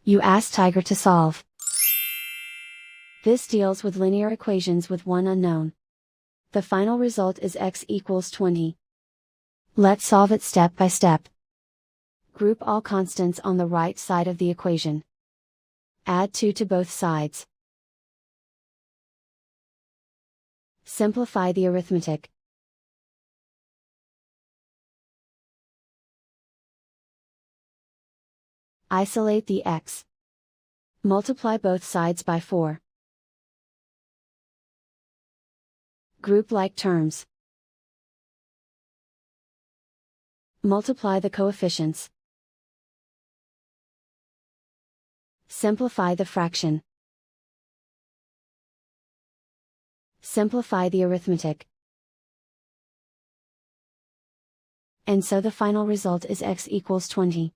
You ask Tiger to solve. This deals with linear equations with one unknown. The final result is x equals 20. Let's solve it step by step. Group all constants on the right side of the equation. Add 2 to both sides. Simplify the arithmetic. Isolate the x. Multiply both sides by 4. Group like terms. Multiply the coefficients. Simplify the fraction. Simplify the arithmetic. And so the final result is x equals 20.